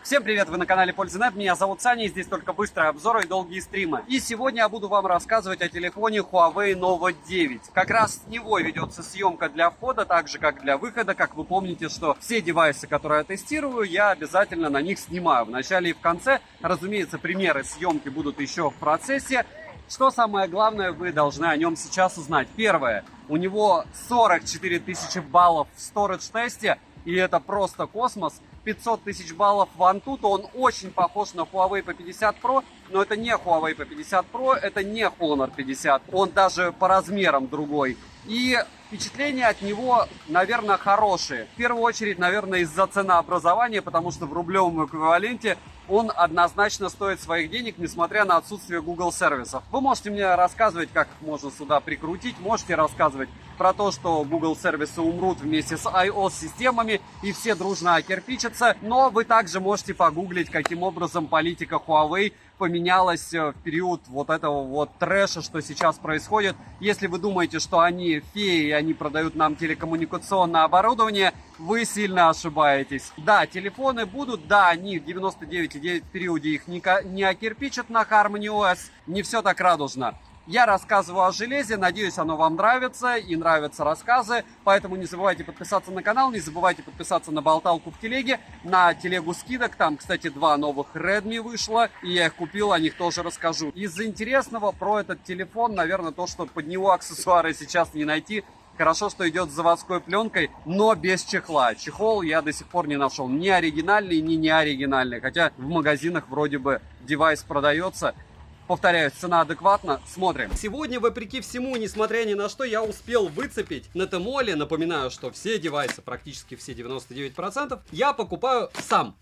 Всем привет, вы на канале Польза.нет, меня зовут Саня, и здесь только быстрые обзоры и долгие стримы. И сегодня я буду вам рассказывать о телефоне Huawei Nova 9. Как раз с него ведется съемка для входа, так же как для выхода. Как вы помните, что все девайсы, которые я тестирую, я обязательно на них снимаю. В начале и в конце, разумеется, примеры съемки будут еще в процессе. Что самое главное, вы должны о нем сейчас узнать. Первое, у него 44 тысячи баллов в Storage-тесте, и это просто космос. 500 тысяч баллов в Antutu, он очень похож на Huawei P50 Pro, но это не Huawei P50 Pro, это не Honor 50, он даже по размерам другой. И впечатления от него, наверное, хорошие. В первую очередь, наверное, из-за ценообразования, потому что в рублевом эквиваленте он однозначно стоит своих денег, несмотря на отсутствие Google сервисов. Вы можете мне рассказывать, как их можно сюда прикрутить, можете рассказывать про то, что Google сервисы умрут вместе с iOS-системами и все дружно окирпичатся, но вы также можете погуглить, каким образом политика Huawei поменялась в период вот этого вот трэша, что сейчас происходит. Если вы думаете, что они феи, и они продают нам телекоммуникационное оборудование, вы сильно ошибаетесь. Да, телефоны будут, да, они в 99,9 периоде их не окирпичат на Harmony OS, не все так радужно. Я рассказываю о железе, надеюсь, оно вам нравится и нравятся рассказы, поэтому не забывайте подписаться на канал, не забывайте подписаться на болталку в телеге, на телегу скидок, там, кстати, 2 новых Redmi вышло, и я их купил, о них тоже расскажу. Из интересного про этот телефон, наверное, то, что под него аксессуары сейчас не найти. Хорошо, что идет с заводской пленкой, но без чехла. Чехол я до сих пор не нашел, ни оригинальный, ни неоригинальный, хотя в магазинах вроде бы девайс продается. Повторяюсь, цена адекватна. Смотрим. Сегодня, вопреки всему, несмотря ни на что, я успел выцепить на Тмоле. Напоминаю, что все девайсы, практически все 99%, я покупаю сам.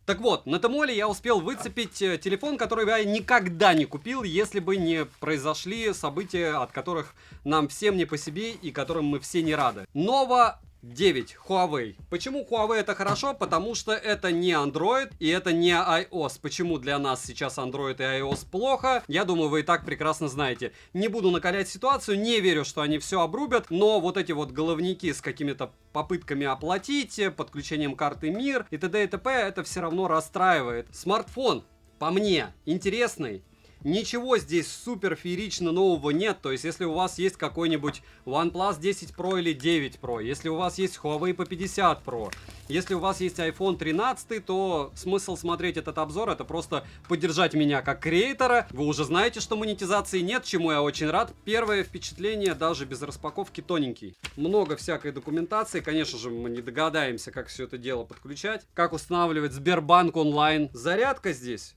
Так вот, на Тмоле я успел выцепить телефон, который я никогда не купил, если бы не произошли события, от которых нам всем не по себе и которым мы все не рады. Nova 9 Huawei. Почему Huawei это хорошо? Потому что это не Android и это не iOS. Почему для нас сейчас Android и iOS плохо? Я думаю, вы и так прекрасно знаете. Не буду накалять ситуацию, не верю, что они все обрубят, но вот эти вот головники с какими-то попытками оплатить, подключением карты МИР и т.д. и т.п. это все равно расстраивает. Смартфон, по мне, интересный. Ничего здесь супер феерично нового нет, то есть если у вас есть какой-нибудь OnePlus 10 Pro или 9 Pro, если у вас есть Huawei P50 Pro, если у вас есть iPhone 13, то смысл смотреть этот обзор это просто поддержать меня как креатора. Вы уже знаете, что монетизации нет, чему я очень рад. Первое впечатление даже без распаковки тоненький. Много всякой документации, конечно же мы не догадаемся, как все это дело подключать, как устанавливать Сбербанк онлайн. Зарядка здесь,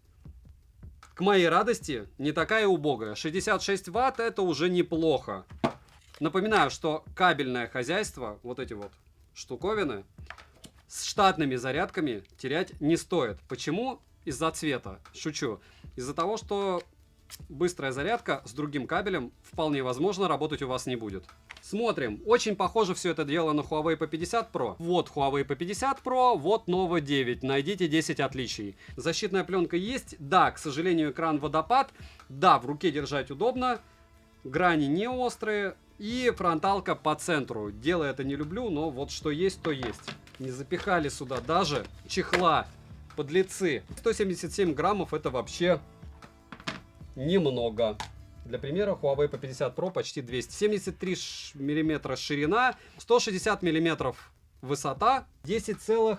к моей радости, не такая убогая. 66 ватт это уже неплохо. Напоминаю, что кабельное хозяйство, вот эти вот штуковины, с штатными зарядками терять не стоит. Почему? Из-за цвета. Шучу. Из-за того, что быстрая зарядка с другим кабелем вполне возможно работать у вас не будет. Смотрим. Очень похоже все это дело на Huawei P50 Pro. Вот Huawei P50 Pro, вот Nova 9. Найдите 10 отличий. Защитная пленка есть. Да, к сожалению, экран водопад. Да, в руке держать удобно. Грани не острые. И фронталка по центру. Дело это не люблю, но вот что есть, то есть. Не запихали сюда даже чехла. Подлецы. 177 граммов это вообще немного. Для примера, Huawei P50 Pro почти 273 мм ширина, 160 мм высота, 10,45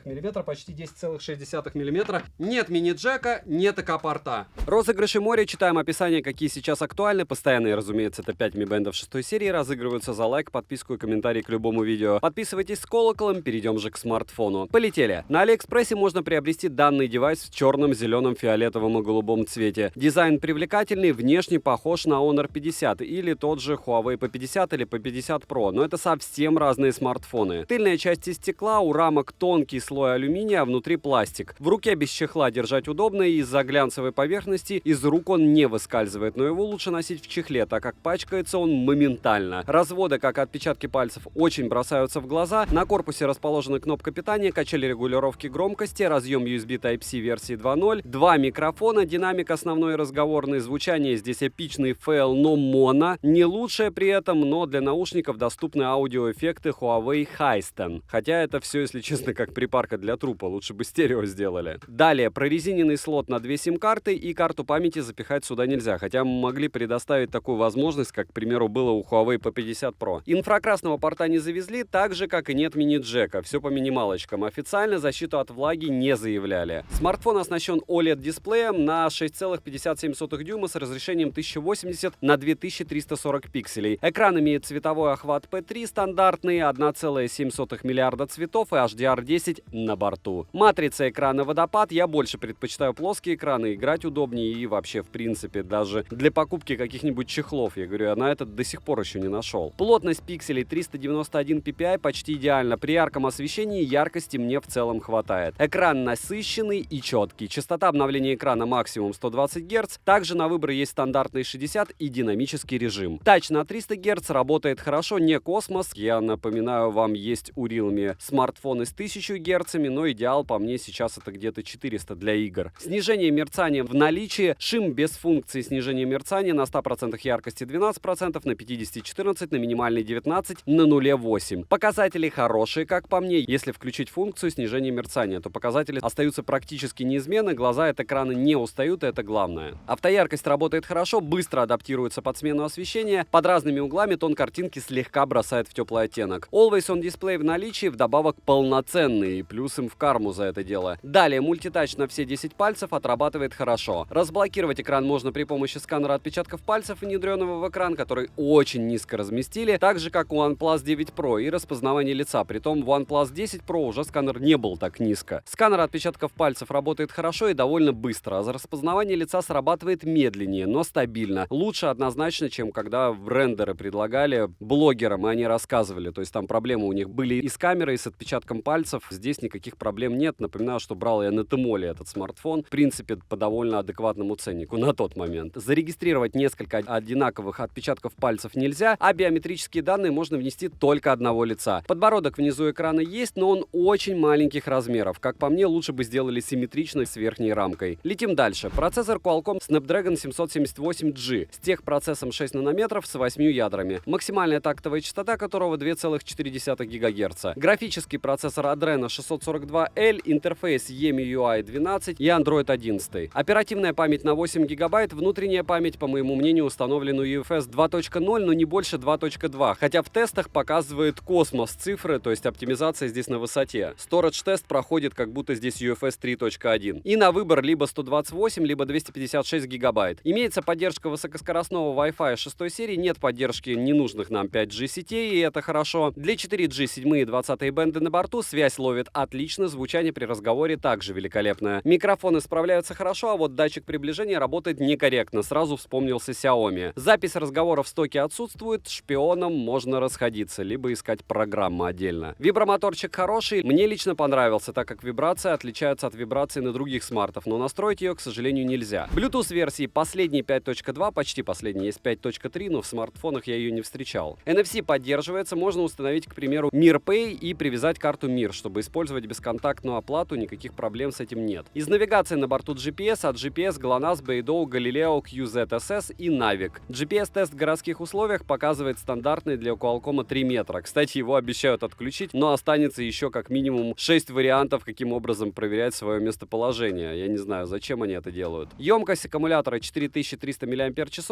мм, почти 10,6 мм. Нет мини-джека, нет АК-порта. Розыгрыши моря. Читаем описание, какие сейчас актуальны. Постоянные, разумеется, это 5 Mi Band 6 серии. Разыгрываются за лайк, подписку и комментарий к любому видео. Подписывайтесь с колоколом, перейдем же к смартфону. Полетели. На Алиэкспрессе можно приобрести данный девайс в черном, зеленом, фиолетовом и голубом цвете. Дизайн привлекательный, внешне похож на Honor 50 или тот же Huawei P50 или P50 Pro, но это совсем разные смартфоны. Тыльная часть из стекла, у рамок тонкий слой алюминия, а внутри пластик. В руке без чехла держать удобно, и из-за глянцевой поверхности из рук он не выскальзывает, но его лучше носить в чехле, так как пачкается он моментально. Разводы, как отпечатки пальцев, очень бросаются в глаза. На корпусе расположена кнопка питания, качели регулировки громкости, разъем USB Type-C версии 2.0, 2 микрофона, динамик основной и разговорный, звучание здесь эпичный FL, но моно, не лучшее при этом, но для наушников доступны аудиоэффекты Huawei Hisense. Хотя это это все, если честно, как припарка для трупа. Лучше бы стерео сделали. Далее, прорезиненный слот на 2 сим-карты и карту памяти запихать сюда нельзя. Хотя мы могли предоставить такую возможность, как, к примеру, было у Huawei P50 Pro. Инфракрасного порта не завезли, так же, как и нет мини-джека. Все по минималочкам. Официально защиту от влаги не заявляли. Смартфон оснащен OLED-дисплеем на 6,57 дюйма с разрешением 1080 на 2340 пикселей. Экран имеет цветовой охват P3 стандартный, 1,7 миллиарда цветов и HDR10 на борту. Матрица экрана водопад. Я больше предпочитаю плоские экраны, играть удобнее и вообще, в принципе, даже для покупки каких-нибудь чехлов, я говорю, я на этот до сих пор еще не нашел. Плотность пикселей 391 ppi почти идеально. При ярком освещении яркости мне в целом хватает. Экран насыщенный и четкий. Частота обновления экрана максимум 120 Гц. Также на выбор есть стандартный 60 и динамический режим. Тач на 300 Гц работает хорошо, не космос. Я напоминаю вам, есть у Realme смартфоны с 1000 Гц, но идеал по мне сейчас это где-то 400 для игр. Снижение мерцания в наличии. Шим без функции снижения мерцания на 100% яркости 12%, на 50 14, на минимальной 19, на нуле 8. Показатели хорошие, как по мне. Если включить функцию снижения мерцания, то показатели остаются практически неизменны, глаза от экрана не устают, и это главное. Автояркость работает хорошо, быстро адаптируется под смену освещения, под разными углами тон картинки слегка бросает в теплый оттенок. Always on Display в наличии, вдобавок полноценный, и плюс им в карму за это дело. Далее, мультитач на все 10 пальцев отрабатывает хорошо. Разблокировать экран можно при помощи сканера отпечатков пальцев, внедренного в экран, который очень низко разместили, так же как у OnePlus 9 Pro, и распознавание лица. Притом в OnePlus 10 Pro уже сканер не был так низко. Сканер отпечатков пальцев работает хорошо и довольно быстро, а распознавание лица срабатывает медленнее, но стабильно. Лучше однозначно, чем когда рендеры предлагали блогерам, и они рассказывали. То есть там проблемы у них были и с камерой, и с отпечатком пальцев. Здесь никаких проблем нет. Напоминаю, что брал я на Тмоле этот смартфон, в принципе, по довольно адекватному ценнику на тот момент. Зарегистрировать несколько одинаковых отпечатков пальцев нельзя, а биометрические данные можно внести только одного лица. Подбородок внизу экрана есть, но он очень маленьких размеров. Как по мне, лучше бы сделали симметрично с верхней рамкой. Летим дальше. Процессор Qualcomm Snapdragon 778G с техпроцессом 6 нанометров с 8 ядрами. Максимальная тактовая частота которого 2,4 ГГц. Графический процессор Adreno 642L, интерфейс EMUI 12 и Android 11. Оперативная память на 8 ГБ, внутренняя память, по моему мнению, установлена UFS 2.0, но не больше 2.2. Хотя в тестах показывает космос цифры, то есть оптимизация здесь на высоте. Storage тест проходит, как будто здесь UFS 3.1. И на выбор либо 128, либо 256 ГБ. Имеется поддержка высокоскоростного Wi-Fi 6 серии, нет поддержки ненужных нам 5G сетей, и это хорошо. Для 4G 7 и 20 бенды на борту связь ловит отлично, звучание при разговоре также великолепное. Микрофоны справляются хорошо, а вот датчик приближения работает некорректно, сразу вспомнился Xiaomi. Запись разговора в стоке отсутствует, шпионам можно расходиться, либо искать программу отдельно. Вибромоторчик хороший, мне лично понравился, так как вибрация отличается от вибрации на других смартов, но настроить ее, к сожалению, нельзя. Bluetooth версии последней 5.2, почти последней, есть 5.3, но в смартфонах я ее не встречал. NFC поддерживается, можно установить, к примеру, MirPay и привязать карту Mir, чтобы использовать бесконтактную оплату, никаких проблем с этим нет. Из навигации на борту GPS, от GPS, GLONASS, Beidou, Galileo, QZSS и Navic. GPS-тест в городских условиях показывает стандартный для Qualcomm 3 метра. Кстати, его обещают отключить, но останется еще как минимум 6 вариантов, каким образом проверять свое местоположение. Я не знаю, зачем они это делают. Емкость аккумулятора 4300 мАч.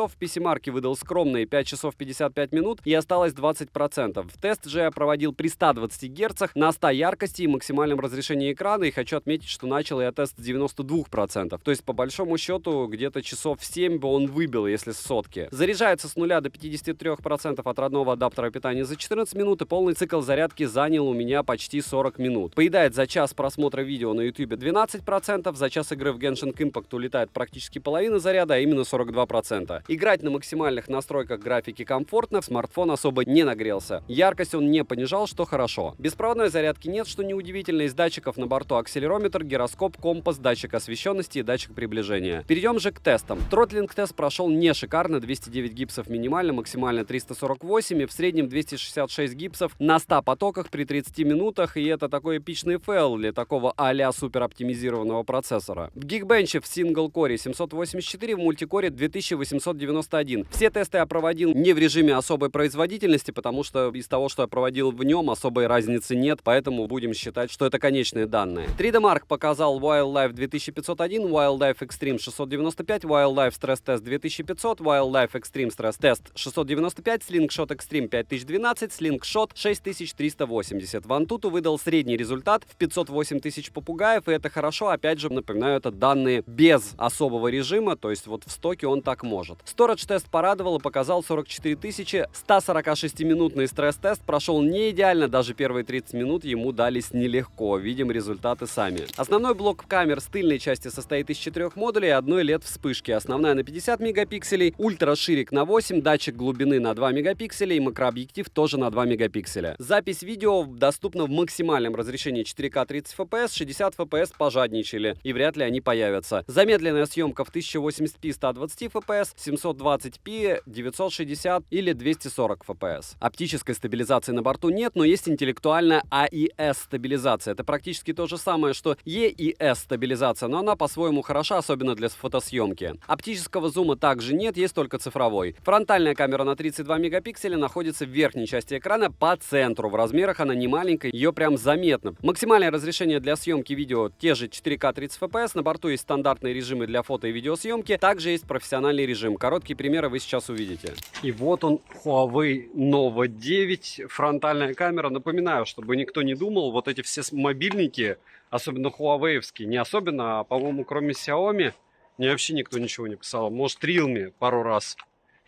В PC-марке выдал скромные 5 часов 55 минут и осталось 20%. Тест же я проводил при 120 Гц на 100 яркости и максимальном разрешении экрана, и хочу отметить, что начал я тест с 92%. То есть, по большому счету, где-то часов 7 бы он выбил, если с сотки. Заряжается с 0 до 53% от родного адаптера питания за 14 минут, и полный цикл зарядки занял у меня почти 40 минут. Поедает за час просмотра видео на YouTube 12%, за час игры в Genshin Impact улетает практически половина заряда, а именно 42%. Играть на максимальных настройках графики комфортно, смартфон особо не нагрелся. Яркость он не понижал, что хорошо. Беспроводной зарядки нет, что неудивительно. Из датчиков на борту акселерометр, гироскоп, компас, датчик освещенности и датчик приближения. Перейдем же к тестам. Тротлинг-тест прошел не шикарно, 209 гипсов минимально, максимально 348 и в среднем 266 гипсов на 100 потоках при 30 минутах, и это такой эпичный фейл для такого а-ля супер оптимизированного процессора. В Geekbench в сингл-коре 784, в мультикоре 2891. Все тесты я проводил не в режиме особой производительности, потому что из того, что я проводил в нем, особой разницы нет, поэтому будем считать, что это конечные данные. 3D Mark показал Wildlife 2501, Wildlife Extreme 695, Wildlife Stress Test 2500, Wildlife Extreme Stress Test 695, Slingshot Extreme 5012, Slingshot 6380. Вантуту выдал средний результат в 508 тысяч попугаев, и это хорошо. Опять же, напоминаю, это данные без особого режима, то есть вот в стоке он так может. Storage тест порадовал и показал 44 тысячи. 146-минутный стресс-тест прошел не идеально, даже первые 30 минут ему дались нелегко. Видим результаты сами. Основной блок камер с тыльной части состоит из 4 модулей и одной LED-вспышки. Основная на 50 мегапикселей, ультраширик на 8, датчик глубины на 2 мегапикселя и макрообъектив тоже на 2 мегапикселя. Запись видео доступна в максимальном разрешении 4К 30 FPS, 60 FPS пожадничали, и вряд ли они появятся. Замедленная съемка в 1080p 120 FPS, 720p 960 или 240 FPS. Оптической стабилизации на борту нет, но есть интеллектуальная AES стабилизация. Это практически то же самое, что EES стабилизация, но она по-своему хороша, особенно для фотосъемки. Оптического зума также нет, есть только цифровой. Фронтальная камера на 32 мегапикселя находится в верхней части экрана по центру. В размерах она не маленькая, ее прям заметно. Максимальное разрешение для съемки видео те же 4К 30 FPS. На борту есть стандартные режимы для фото и видеосъемки. Также есть профессиональный режим. Короткие примеры вы сейчас увидите. И вот он, Huawei Nova 9. Фронтальная камера. Напоминаю, чтобы никто не думал, вот эти все мобильники, особенно Huawei-овские, не особенно, а, по-моему, кроме Xiaomi, мне вообще никто ничего не писал. Может, Realme пару раз.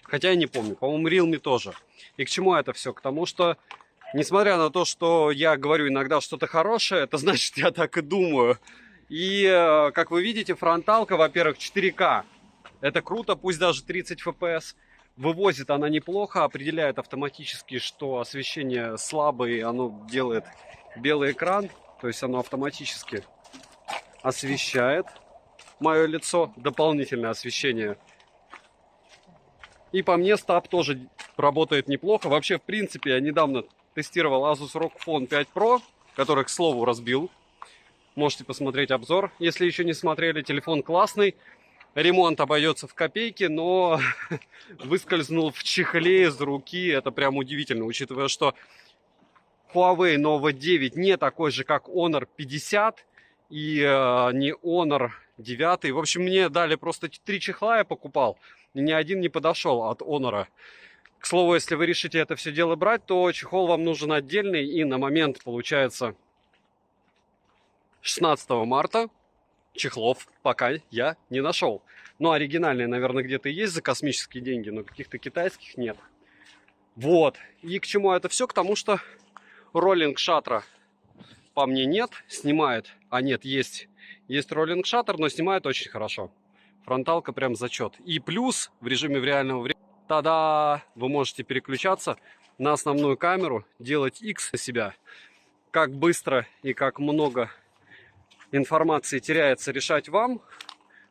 Хотя я не помню. По-моему, Realme тоже. И к чему это все? К тому, что, несмотря на то, что я говорю иногда что-то хорошее, это значит, я так и думаю. И, как вы видите, фронталка, во-первых, 4К. Это круто, пусть даже 30 FPS. Вывозит она неплохо, определяет автоматически, что освещение слабое, оно делает белый экран. То есть оно автоматически освещает мое лицо, дополнительное освещение. И по мне стаб тоже работает неплохо. Вообще, в принципе, я недавно тестировал Asus ROG Phone 5 Pro, который, к слову, разбил. Можете посмотреть обзор, если еще не смотрели. Телефон классный. Ремонт обойдется в копейки, но выскользнул в чехле из руки. Это прям удивительно, учитывая, что Huawei Nova 9 не такой же, как Honor 50 и не Honor 9. В общем, мне дали просто 3 чехла, я покупал. И ни один не подошел от Honor. К слову, если вы решите это все дело брать, то чехол вам нужен отдельный. И на момент, получается, 16 марта чехлов пока я не нашел. Ну, оригинальные, наверное, где-то есть за космические деньги, но каких-то китайских нет. Вот. И к чему это все? К тому, что роллинг шаттера по мне нет. Снимает. А нет, есть роллинг шаттер, но снимает очень хорошо. Фронталка прям зачет. И плюс в режиме в реального времени, тогда вы можете переключаться на основную камеру, делать X на себя. Как быстро и как много информации теряется, решать вам.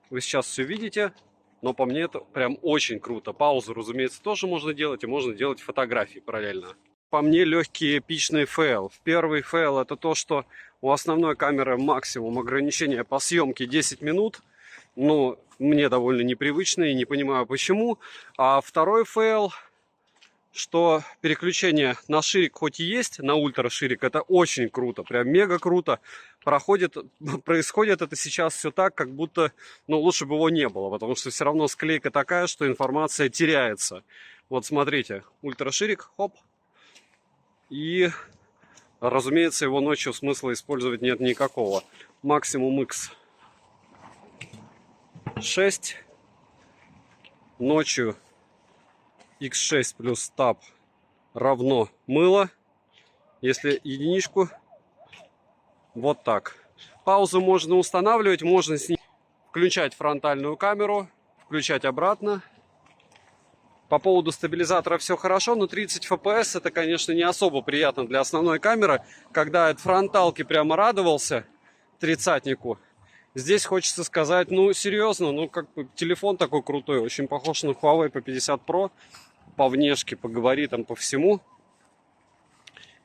Вы сейчас все видите. Но по мне это прям очень круто. Паузу, разумеется, тоже можно делать. И можно делать фотографии параллельно. По мне легкий эпичный фейл. Первый фейл это то, что у основной камеры максимум ограничения по съемке 10 минут. Ну, мне довольно непривычно и не понимаю почему. А второй фейл, что переключение на ширик хоть и есть, на ультраширик, это очень круто, прям мега круто. Происходит это сейчас все так, как будто, ну, лучше бы его не было, потому что все равно склейка такая, что информация теряется. Вот смотрите, ультраширик, хоп. И, разумеется, его ночью смысла использовать нет никакого. Максимум X6. Ночью X6 плюс стаб равно мыло. Если единичку, вот так. Паузу можно устанавливать, можно включать фронтальную камеру, включать обратно. По поводу стабилизатора все хорошо, но 30 FPS это, конечно, не особо приятно для основной камеры. Когда от фронталки прямо радовался, тридцатнику, здесь хочется сказать, ну, серьезно, ну, как бы телефон такой крутой, очень похож на Huawei P50 Pro. По внешке, по габаритам, по всему.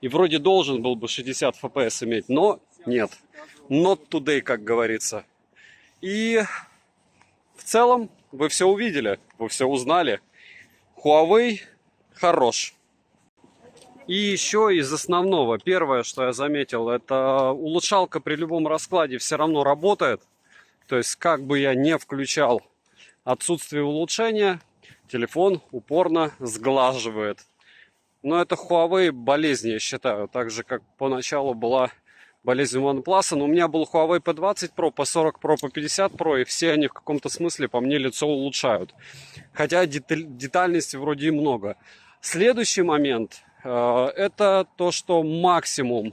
И вроде должен был бы 60 FPS иметь, но нет. Not today, как говорится. И в целом вы все увидели, вы все узнали. Huawei хорош. И еще из основного, первое, что я заметил, это улучшалка при любом раскладе все равно работает. То есть, как бы я не включал отсутствие улучшения, телефон упорно сглаживает. Но это Huawei болезнь, я считаю. Так же, как поначалу была болезнь OnePlus. Но у меня был Huawei P20 Pro, P40 Pro, P50 Pro. И все они в каком-то смысле по мне лицо улучшают. Хотя детальности вроде и много. Следующий момент. Это то, что максимум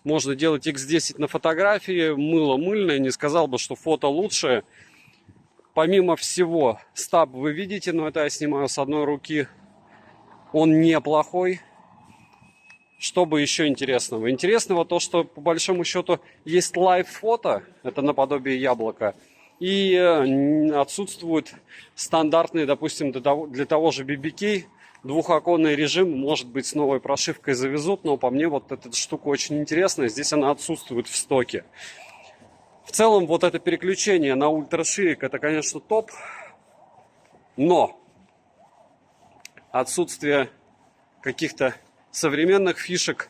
можно делать X10 на фотографии. Мыло мыльное. Не сказал бы, что фото лучшее. Помимо всего, стаб вы видите, но это я снимаю с одной руки. Он неплохой. Что бы еще интересного? Интересного то, что по большому счету есть лайв-фото. Это наподобие яблока. И отсутствует стандартный, допустим, для того же BBK двухоконный режим. Может быть, с новой прошивкой завезут, но по мне вот эта штука очень интересная. Здесь она отсутствует в стоке. В целом, вот это переключение на ультраширик, это, конечно, топ. Но отсутствие каких-то современных фишек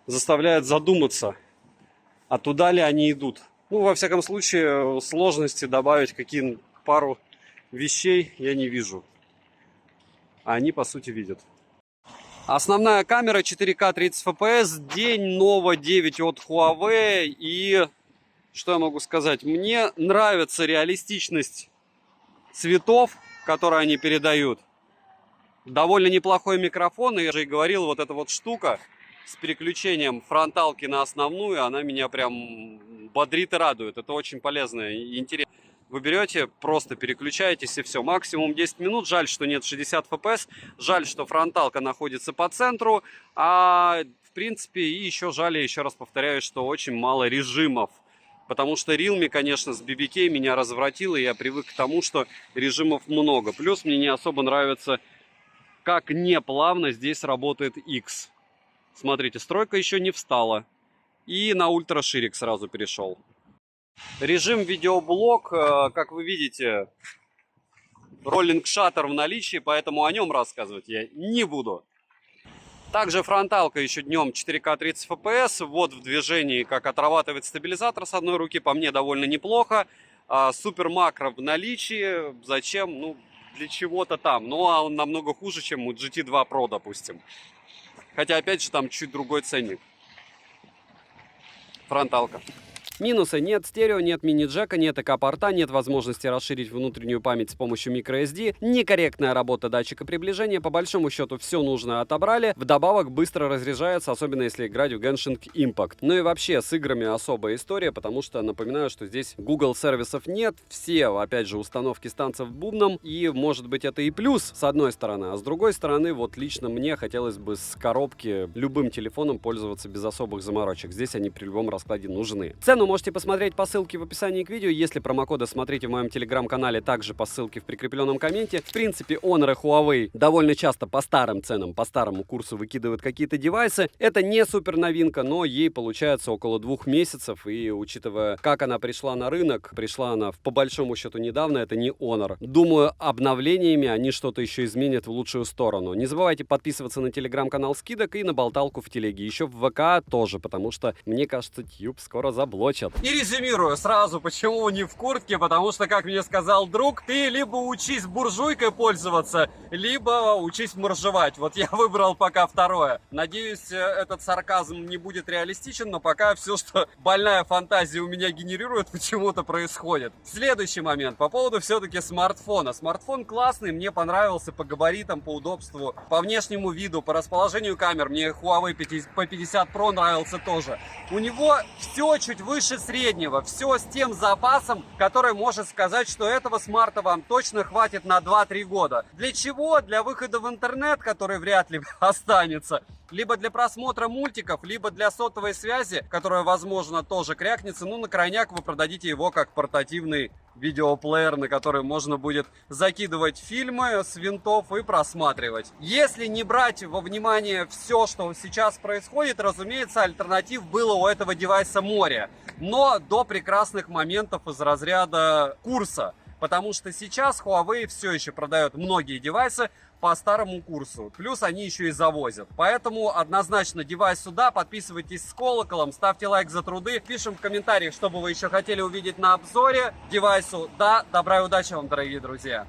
заставляет задуматься, а туда ли они идут. Ну, во всяком случае, сложности добавить какие-то пару вещей я не вижу. А они, по сути, видят. Основная камера 4К 30 FPS, день Nova 9 от Huawei. И что я могу сказать? Мне нравится реалистичность цветов, которые они передают. Довольно неплохой микрофон. И я же и говорил, вот эта вот штука с переключением фронталки на основную, она меня прям бодрит и радует. Это очень полезно и интересно. Вы берете, просто переключаетесь и все. Максимум 10 минут. Жаль, что нет 60 FPS. Жаль, что фронталка находится по центру. А в принципе, и еще жаль, еще раз повторяю, что очень мало режимов. Потому что Realme, конечно, с BBK меня развратило. И я привык к тому, что режимов много. Плюс мне не особо нравится, как неплавно здесь работает X. Смотрите, стройка еще не встала. И на ультраширик сразу перешел. Режим видеоблог, как вы видите, роллинг шаттер в наличии, поэтому о нем рассказывать я не буду. Также фронталка еще днем 4К 30 FPS. Вот в движении, как отрабатывает стабилизатор с одной руки, по мне довольно неплохо. Супер макро в наличии. Зачем? Ну, для чего-то там. Но он намного хуже, чем у GT2 Pro, допустим. Хотя, опять же, там чуть другой ценник. Фронталка. Минусы: нет стерео, нет мини-джека, нет ЭК-порта, нет возможности расширить внутреннюю память с помощью microSD, некорректная работа датчика приближения. По большому счету все нужное отобрали. Вдобавок быстро разряжается, особенно если играть в Genshin Impact. Ну и вообще с играми особая история, потому что напоминаю, что здесь Google сервисов нет. Все, опять же, установки станций бубном. И может быть это и плюс с одной стороны, а с другой стороны, вот лично мне хотелось бы с коробки любым телефоном пользоваться без особых заморочек. Здесь они при любом раскладе нужны. Цену можете посмотреть по ссылке в описании к видео. Если промокоды смотрите в моем телеграм-канале, также по ссылке в прикрепленном комменте. В принципе, Honor и Huawei довольно часто по старым ценам, по старому курсу выкидывают какие-то девайсы. Это не супер новинка, но ей получается около 2 месяцев. И учитывая, как она пришла на рынок, пришла она по большому счету недавно, это не Honor. Думаю, обновлениями они что-то еще изменят в лучшую сторону. Не забывайте подписываться на телеграм-канал скидок и на болталку в телеге. Еще в ВК тоже, потому что, мне кажется, Тьюб скоро заблочат. И резюмирую сразу, почему не в куртке, потому что, как мне сказал друг, ты либо учись буржуйкой пользоваться, либо учись моржевать. Вот я выбрал пока второе. Надеюсь, этот сарказм не будет реалистичен, но пока все, что больная фантазия у меня генерирует, почему-то происходит. Следующий момент по поводу все-таки смартфона. Смартфон классный, мне понравился по габаритам, по удобству, по внешнему виду, по расположению камер. Мне Huawei P50 Pro нравился тоже. У него все чуть выше среднего, все с тем запасом, который может сказать, что этого смарта вам точно хватит на 2-3 года. Для чего? Для выхода в интернет, который вряд ли останется. Либо для просмотра мультиков, либо для сотовой связи, которая, возможно, тоже крякнется. Ну, на крайняк вы продадите его как портативный видеоплеер, на который можно будет закидывать фильмы с винтов и просматривать. Если не брать во внимание все, что сейчас происходит, разумеется, альтернатив было у этого девайса море. Но до прекрасных моментов из разряда курса. Потому что сейчас Huawei все еще продает многие девайсы по старому курсу. Плюс они еще и завозят. Поэтому однозначно девайс сюда. Подписывайтесь с колоколом, ставьте лайк за труды. Пишем в комментариях, что бы вы еще хотели увидеть на обзоре девайсу. Да, добра и удачи вам, дорогие друзья.